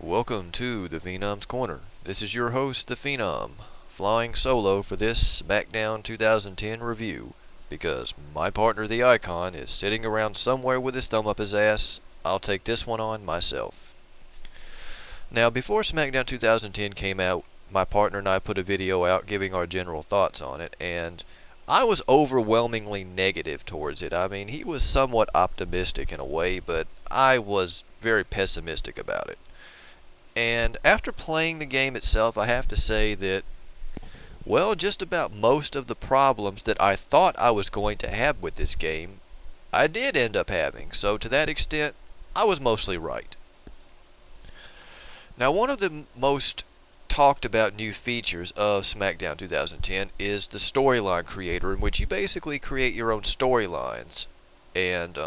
Welcome to the Phenom's Corner. This is your host, the Phenom, flying solo for this Smackdown 2010 review. Because my partner, the Icon, is sitting around somewhere with his thumb up his ass, I'll take this one on myself. Now, before Smackdown 2010 came out, my partner and I put a video out giving our general thoughts on it, and I was overwhelmingly negative towards it. I mean, he was somewhat optimistic in a way, but I was very pessimistic about it. And after playing the game itself, I have to say that, well, just about most of the problems that I thought I was going to have with this game, I did end up having. So to that extent, I was mostly right. Now, one of the most talked about new features of Smackdown 2010 is the storyline creator, in which you basically create your own storylines. And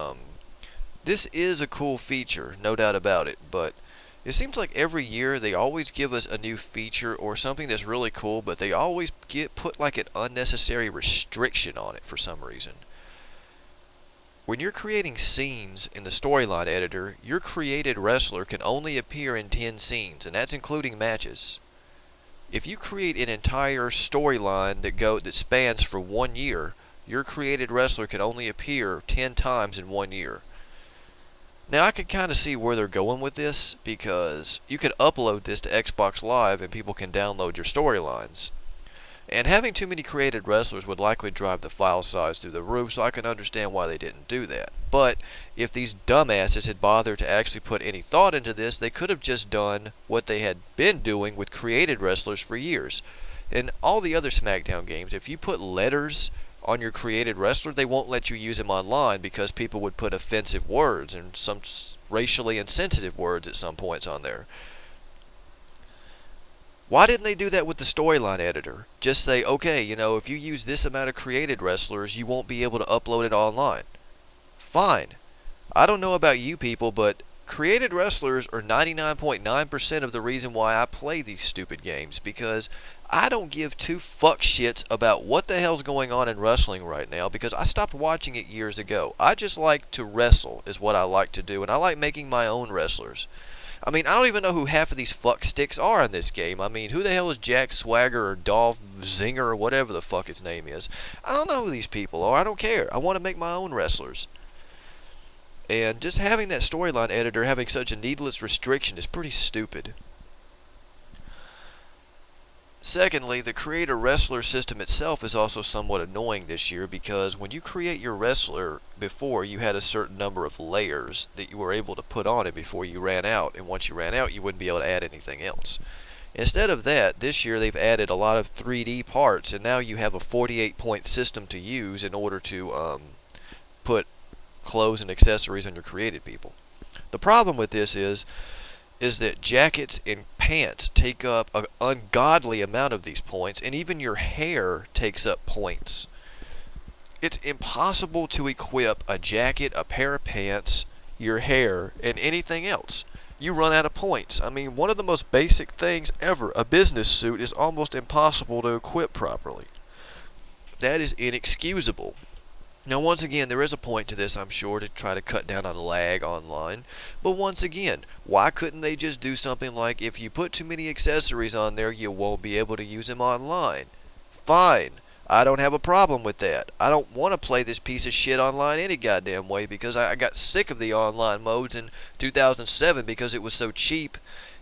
this is a cool feature, no doubt about it, but it seems like every year they always give us a new feature or something that's really cool, but they always put like an unnecessary restriction on it for some reason. When you're creating scenes in the storyline editor, your created wrestler can only appear in 10 scenes, and that's including matches. If you create an entire storyline that spans for 1 year, your created wrestler can only appear 10 times in 1 year. Now, I can kind of see where they're going with this, because you can upload this to Xbox Live and people can download your storylines. And having too many created wrestlers would likely drive the file size through the roof, so I can understand why they didn't do that. But if these dumbasses had bothered to actually put any thought into this, they could have just done what they had been doing with created wrestlers for years. In all the other SmackDown games, if you put letters on your created wrestler, they won't let you use him online because people would put offensive words and some racially insensitive words at some points on there. Why didn't they do that with the storyline editor? Just say, okay, if you use this amount of created wrestlers, you won't be able to upload it online. Fine. I don't know about you people, but created wrestlers are 99.9% of the reason why I play these stupid games, because I don't give two fuck shits about what the hell's going on in wrestling right now, because I stopped watching it years ago. I just like to wrestle is what I like to do, and I like making my own wrestlers. I mean, I don't even know who half of these fuck sticks are in this game. I mean, who the hell is Jack Swagger or Dolph Zinger or whatever the fuck his name is? I don't know who these people are. I don't care. I want to make my own wrestlers. And just having that storyline editor having such a needless restriction is pretty stupid. Secondly, the creator wrestler system itself is also somewhat annoying this year, because when you create your wrestler, before you had a certain number of layers that you were able to put on it before you ran out, and once you ran out you wouldn't be able to add anything else. Instead of that, this year they've added a lot of 3D parts, and now you have a 48-point system to use in order to put clothes and accessories on your created people. The problem with this is that jackets and pants take up an ungodly amount of these points, and even your hair takes up points. It's impossible to equip a jacket, a pair of pants, your hair, and anything else. You run out of points. I mean, one of the most basic things ever, a business suit, is almost impossible to equip properly. That is inexcusable. Now, once again, there is a point to this, I'm sure, to try to cut down on lag online. But once again, why couldn't they just do something like, if you put too many accessories on there, you won't be able to use them online? Fine. I don't have a problem with that. I don't want to play this piece of shit online any goddamn way, because I got sick of the online modes in 2007 because it was so cheap.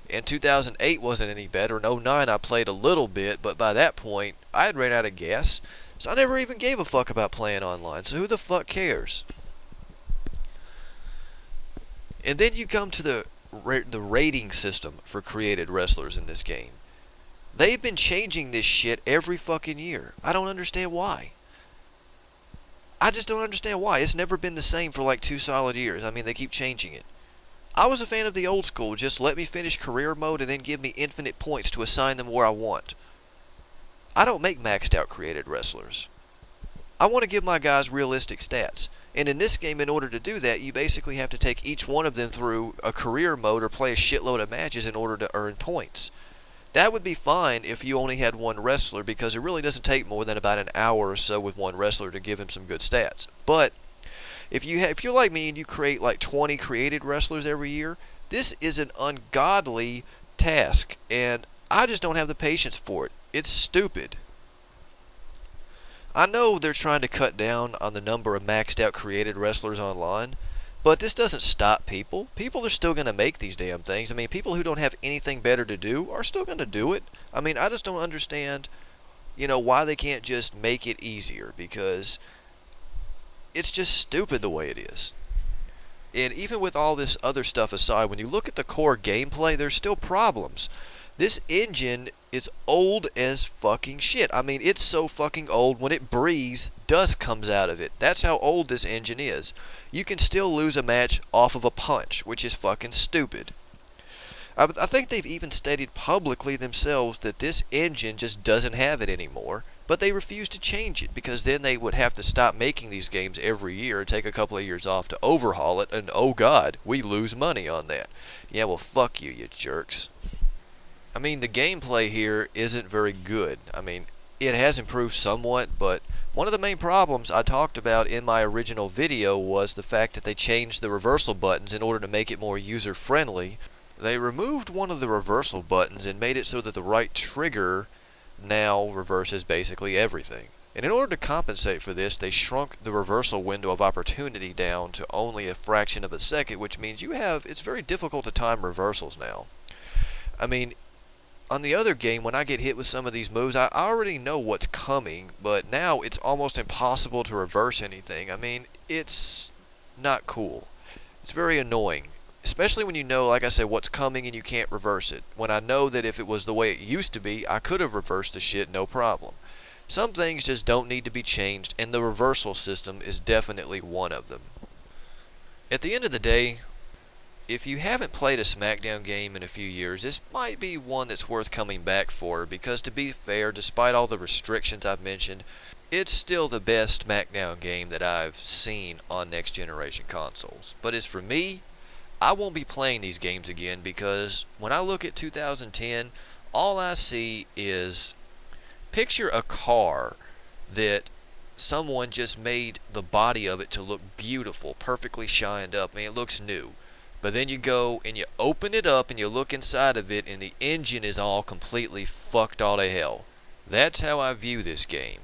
And 2008 wasn't any better. In 2009 I played a little bit, but by that point I had ran out of gas. So I never even gave a fuck about playing online, so who the fuck cares? And then you come to the rating system for created wrestlers in this game. They've been changing this shit every fucking year. I don't understand why. I just don't understand why. It's never been the same for like 2 solid years. I mean, they keep changing it. I was a fan of the old school. Just let me finish career mode and then give me infinite points to assign them where I want. I don't make maxed out created wrestlers. I want to give my guys realistic stats. And in this game, in order to do that, you basically have to take each one of them through a career mode or play a shitload of matches in order to earn points. That would be fine if you only had one wrestler, because it really doesn't take more than about an hour or so with one wrestler to give him some good stats. But if you're like me and you create like 20 created wrestlers every year, this is an ungodly task, and I just don't have the patience for it. It's stupid. I know they're trying to cut down on the number of maxed out created wrestlers online, but this doesn't stop people. People are still going to make these damn things. I mean, people who don't have anything better to do are still going to do it. I mean, I just don't understand, why they can't just make it easier, because it's just stupid the way it is. And even with all this other stuff aside, when you look at the core gameplay, there's still problems. This engine is old as fucking shit. I mean, it's so fucking old, when it breathes, dust comes out of it. That's how old this engine is. You can still lose a match off of a punch, which is fucking stupid. I think they've even stated publicly themselves that this engine just doesn't have it anymore, but they refuse to change it, because then they would have to stop making these games every year and take a couple of years off to overhaul it, and oh god, we lose money on that. Yeah, well, fuck you, you jerks. I mean, the gameplay here isn't very good. I mean, it has improved somewhat, but one of the main problems I talked about in my original video was the fact that they changed the reversal buttons in order to make it more user-friendly. They removed one of the reversal buttons and made it so that the right trigger now reverses basically everything. And in order to compensate for this, they shrunk the reversal window of opportunity down to only a fraction of a second, which means it's very difficult to time reversals now. I mean, on the other game, when I get hit with some of these moves, I already know what's coming, but now it's almost impossible to reverse anything. I mean, it's not cool. It's very annoying, especially when you know, like I said, what's coming and you can't reverse it. When I know that if it was the way it used to be, I could have reversed the shit no problem. Some things just don't need to be changed, and the reversal system is definitely one of them. At the end of the day, if you haven't played a SmackDown game in a few years, this might be one that's worth coming back for, because to be fair, despite all the restrictions I've mentioned, it's still the best SmackDown game that I've seen on next generation consoles. But as for me, I won't be playing these games again, because when I look at 2010, all I see is, picture a car that someone just made the body of it to look beautiful, perfectly shined up. I mean, it looks new. But then you go and you open it up and you look inside of it and the engine is all completely fucked all to hell. That's how I view this game.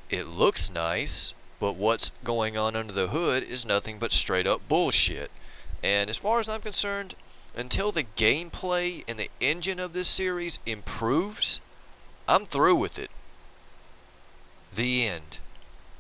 It looks nice, but what's going on under the hood is nothing but straight up bullshit. And as far as I'm concerned, until the gameplay and the engine of this series improves, I'm through with it. The end.